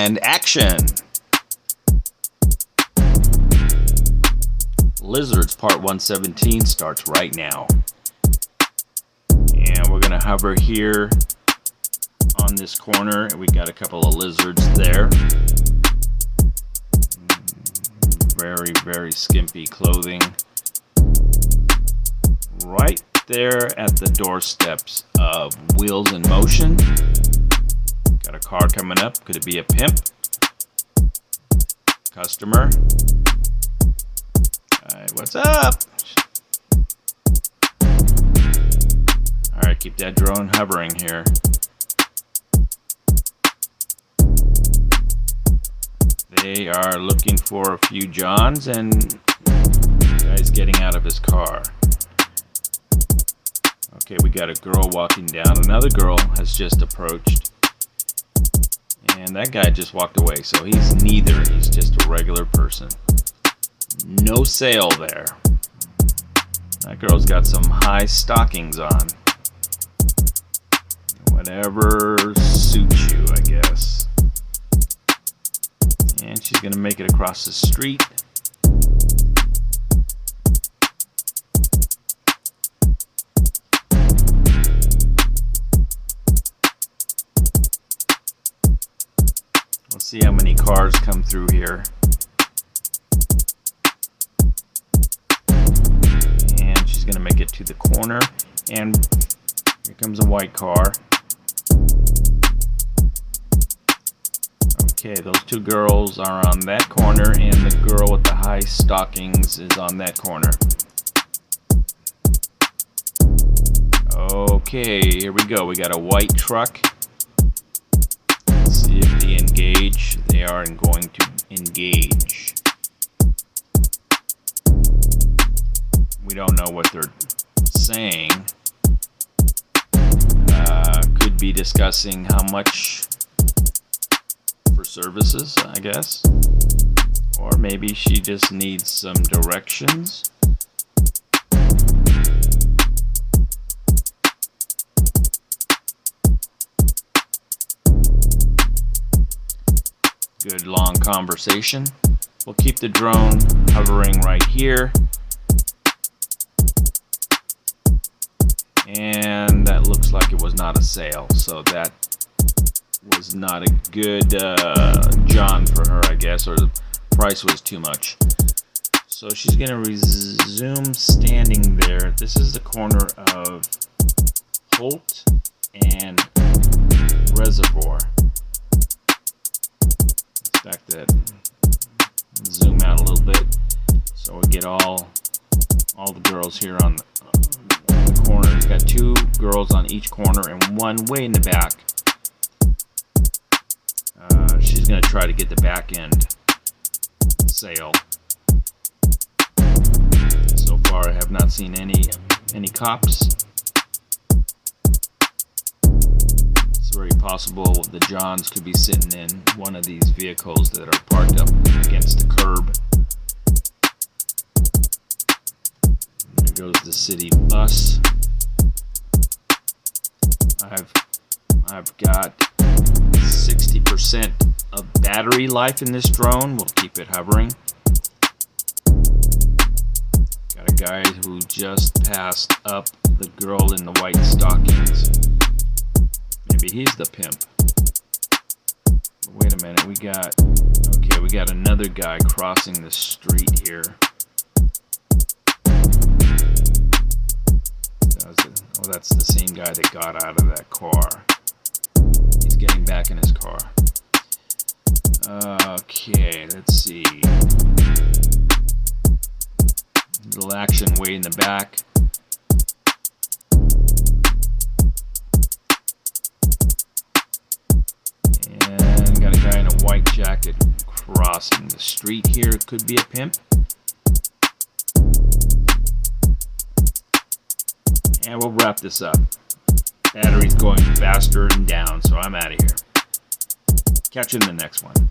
And action! Lizards Part 117 starts right now. And we're going to hover here on this corner. We got a couple of lizards there. Very, very skimpy clothing. Right there at the doorsteps of Wheels in Motion. Got a car coming up. Could it be a pimp? Customer. Alright, what's up? Alright, keep that drone hovering here. They are looking for a few Johns, and the guy's getting out of his car. Okay, we got a girl walking down. Another girl has just approached. And that guy just walked away, so he's neither. He's just a regular person. No sale there. That girl's got some high stockings on. Whatever suits you, I guess. And she's gonna make it across the street. Let's see how many cars come through here. And she's gonna make it to the corner, and here comes a white car. Okay, those two girls are on that corner, and the girl with the high stockings is on that corner. Okay, here we go. We got a white truck. Let's see if they engage. They are going to engage. We don't know what they're saying. Could be discussing how much for services, I guess. Or maybe she just needs some directions. Good long conversation. We'll keep the drone hovering right here. And that looks like it was not a sale, so that was not a good John for her, I guess, or the price was too much. So she's going to resume standing there. This is the corner of Holt and Reservoir. Let's back that, zoom out a little bit so we get all the girls here on the corner. We've got two girls on each corner and one way in the back. She's going to try to get the back end sale. So far I have not seen any cops. It's very possible the Johns could be sitting in one of these vehicles that are parked up against the curb. There goes the city bus. I've got 60% of battery life in this drone. We'll keep it hovering. Got a guy who just passed up the girl in the white stockings. Maybe he's the pimp. But wait a minute, we got another guy crossing the street here. Oh, that's the same guy that got out of that car. He's getting back in his car. Okay, let's see. Little action way in the back. And got a guy in a white jacket crossing the street here. Could be a pimp. And we'll wrap this up. Battery's going faster and down, so I'm out of here. Catch you in the next one.